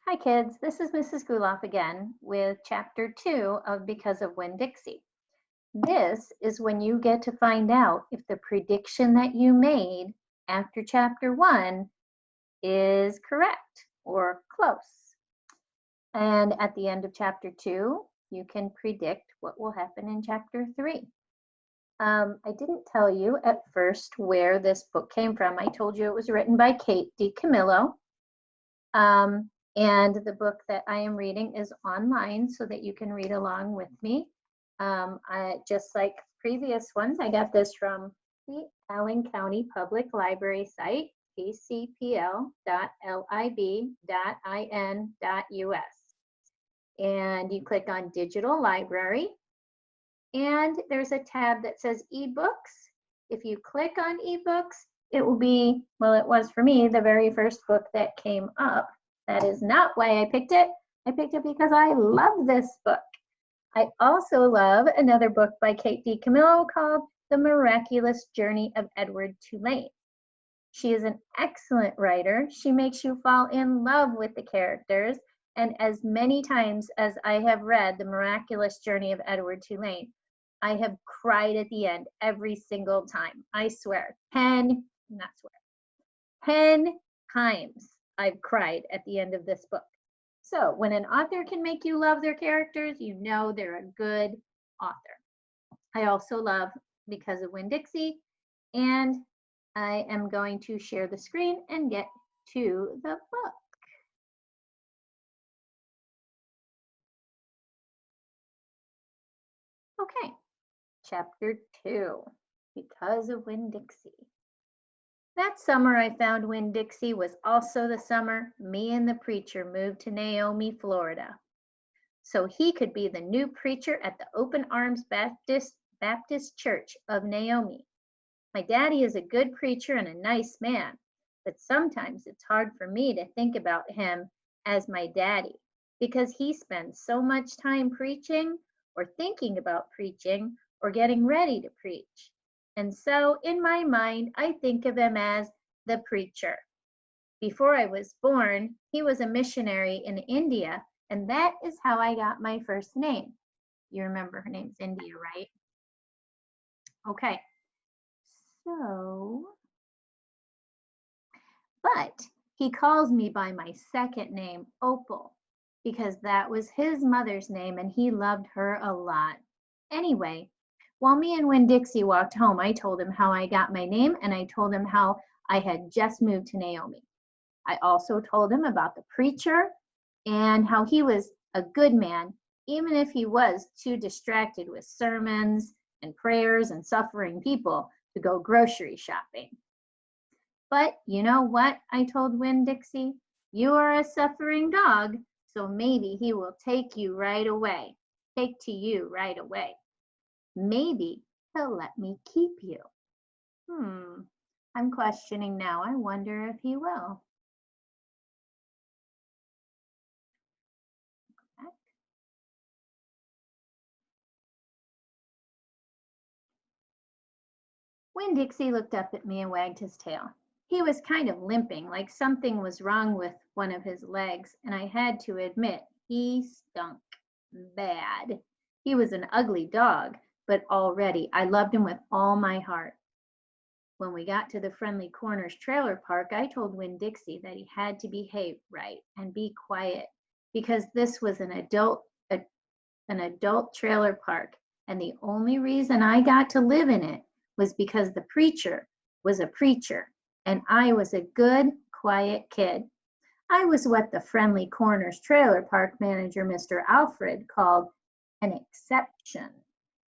Hi kids, this is Mrs. Gouloff again with chapter 2 of Because of Winn-Dixie. This is when you get to find out if the prediction that you made after chapter 1 is correct or close. And at the end of chapter 2, you can predict what will happen in chapter 3. I didn't tell you at first where this book came from. I told you it was written by Kate DiCamillo. And the book that I am reading is online so that you can read along with me. Just like previous ones, I got this from the Allen County Public Library site, acpl.lib.in.us. And you click on Digital Library, and there's a tab that says eBooks. If you click on eBooks, it will be, well, it was for me, the very first book that came up. That is not why I picked it. I picked it because I love this book. I also love another book by Kate DiCamillo called The Miraculous Journey of Edward Tulane. She is an excellent writer. She makes you fall in love with the characters. And as many times as I have read The Miraculous Journey of Edward Tulane, I have cried at the end every single time. I swear, 10 times I've cried at the end of this book. So when an author can make you love their characters, you know they're a good author. I also love Because of Winn-Dixie, and I am going to share the screen and get to the book. Okay, chapter 2, Because of Winn-Dixie. That summer I found Winn-Dixie was also the summer me and the preacher moved to Naomi, Florida, so he could be the new preacher at the Open Arms Baptist Church of Naomi. My daddy is a good preacher and a nice man, but sometimes it's hard for me to think about him as my daddy because he spends so much time preaching or thinking about preaching or getting ready to preach. And so in my mind, I think of him as the preacher. Before I was born, he was a missionary in India, and that is how I got my first name. You remember her name's India, right? Okay, so, but he calls me by my second name, Opal, because that was his mother's name and he loved her a lot. Anyway, while me and Winn-Dixie walked home, I told him how I got my name and I told him how I had just moved to Naomi. I also told him about the preacher and how he was a good man, even if he was too distracted with sermons and prayers and suffering people to go grocery shopping. But you know what? I told Winn-Dixie, you are a suffering dog, so maybe he will take to you right away. Maybe he'll let me keep you. I'm questioning now. I wonder if he will. Winn-Dixie looked up at me and wagged his tail. He was kind of limping, like something was wrong with one of his legs, and I had to admit, he stunk bad. He was an ugly dog, but already I loved him with all my heart. When we got to the Friendly Corners trailer park, I told Winn-Dixie that he had to behave right and be quiet because this was an adult trailer park, and the only reason I got to live in it was because the preacher was a preacher and I was a good, quiet kid. I was what the Friendly Corners trailer park manager, Mr. Alfred, called an exception.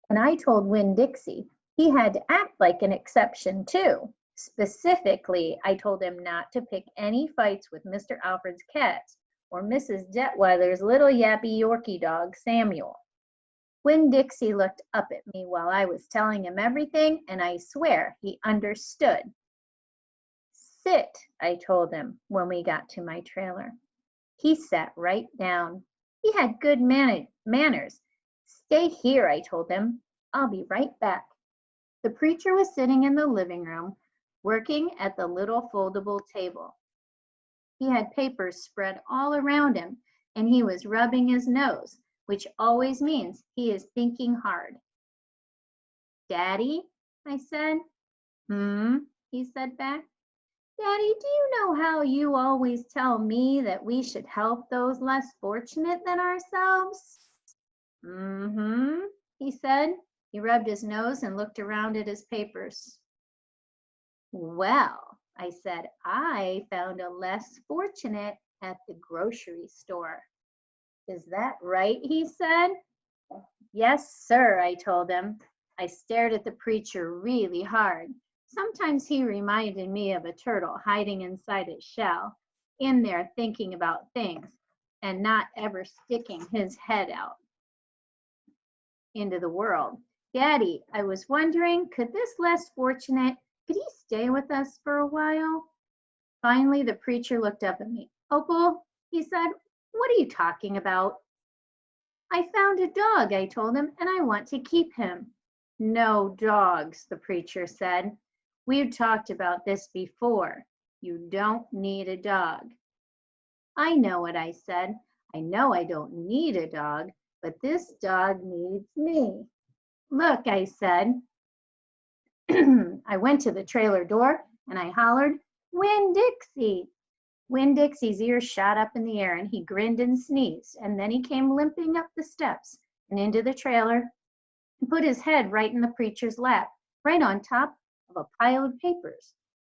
And I told Winn-Dixie he had to act like an exception too. Specifically, I told him not to pick any fights with Mr. Alfred's cats or Mrs. Detweiler's little yappy Yorkie dog, Samuel. Winn-Dixie looked up at me while I was telling him everything, and I swear he understood. Sit, I told him when we got to my trailer. He sat right down. He had good manners. Stay here, I told him. I'll be right back. The preacher was sitting in the living room, working at the little foldable table. He had papers spread all around him, and he was rubbing his nose, which always means he is thinking hard. Daddy, I said. He said back. Daddy, do you know how you always tell me that we should help those less fortunate than ourselves? He said. He rubbed his nose and looked around at his papers. Well, I said, I found a less fortunate at the grocery store. Is that right? He said. Yes, sir, I told him. I stared at the preacher really hard. Sometimes he reminded me of a turtle hiding inside its shell, in there thinking about things and not ever sticking his head out into the world. Daddy, I was wondering, could this less fortunate, could he stay with us for a while? Finally, the preacher looked up at me. Opal, he said, what are you talking about? I found a dog, I told him, and I want to keep him. No dogs, the preacher said. We've talked about this before. You don't need a dog. I know what I said. I know I don't need a dog, but this dog needs me. Look, I said. I went to the trailer door and I hollered, Winn-Dixie. Winn-Dixie's ears shot up in the air and he grinned and sneezed, and then he came limping up the steps and into the trailer and put his head right in the preacher's lap, right on top of a pile of papers.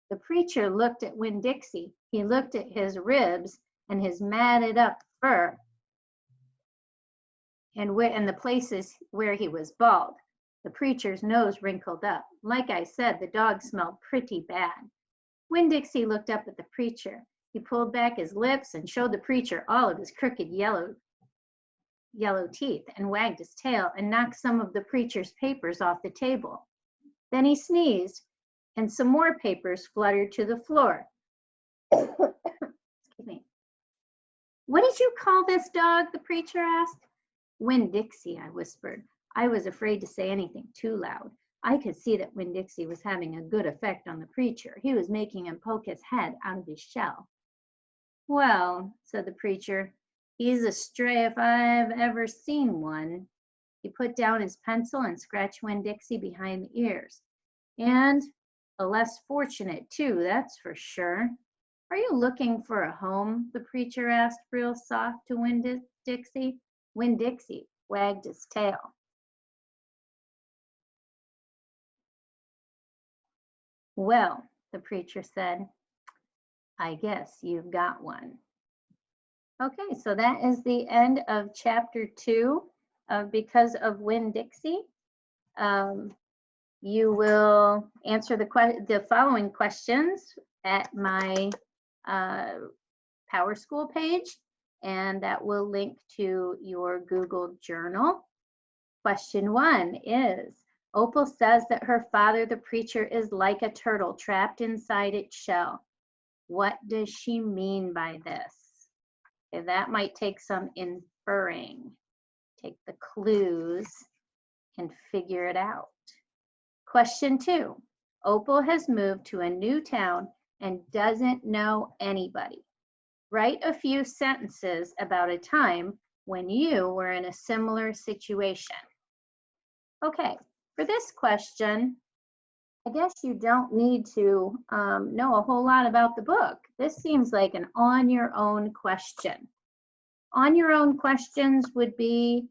The preacher looked at Winn-Dixie. He looked at his ribs and his matted up fur and the places where he was bald. The preacher's nose wrinkled up. Like I said, the dog smelled pretty bad. Winn-Dixie looked up at the preacher. He pulled back his lips and showed the preacher all of his crooked yellow teeth and wagged his tail and knocked some of the preacher's papers off the table. Then he sneezed and some more papers fluttered to the floor. Excuse me. What did you call this dog? The preacher asked. Winn-Dixie, I whispered. I was afraid to say anything too loud. I could see that Winn-Dixie was having a good effect on the preacher. He was making him poke his head out of his shell. Well, said the preacher, he's a stray if I've ever seen one. He put down his pencil and scratched Winn-Dixie behind the ears. And a less fortunate, too, that's for sure. Are you looking for a home? The preacher asked real soft to Winn-Dixie. Winn-Dixie wagged his tail. Well, the preacher said, I guess you've got one. Okay, so that is the end of chapter 2 of Because of Winn-Dixie. You will answer the following questions at my Power School page, and that will link to your Google Journal. Question 1 is, Opal says that her father, the preacher, is like a turtle trapped inside its shell. What does she mean by this? Okay, that might take some inferring. Take the clues and figure it out. Question 2, Opal has moved to a new town and doesn't know anybody. Write a few sentences about a time when you were in a similar situation. Okay, for this question, I guess you don't need to know a whole lot about the book. This seems like an on-your-own question. On-your-own questions would be,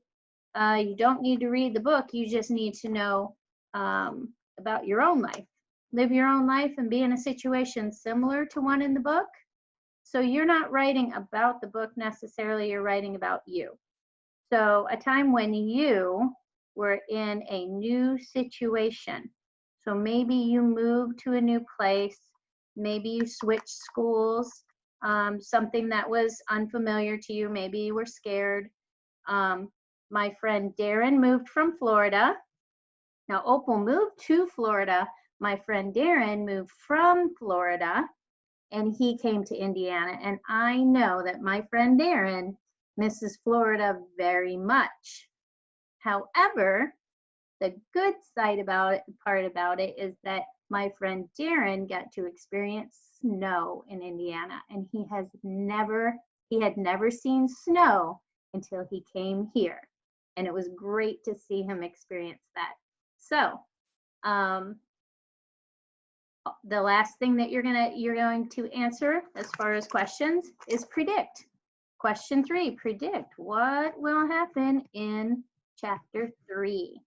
you don't need to read the book, you just need to know about your own life. Live your own life and be in a situation similar to one in the book. So you're not writing about the book necessarily, you're writing about you. So a time when you were in a new situation. So maybe you moved to a new place, maybe you switched schools, something that was unfamiliar to you, maybe you were scared. My friend Darren moved from Florida. Now Opal moved to Florida. My friend Darren moved from Florida and he came to Indiana. And I know that my friend Darren misses Florida very much. However, the good part about it is that my friend Darren got to experience snow in Indiana, and he had never seen snow until he came here. And it was great to see him experience that. So, the last thing that you're going to answer as far as questions is predict. Question 3, predict what will happen in chapter 3.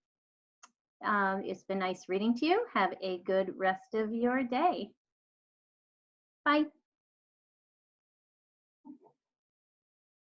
It's been nice reading to you. Have a good rest of your day. Bye.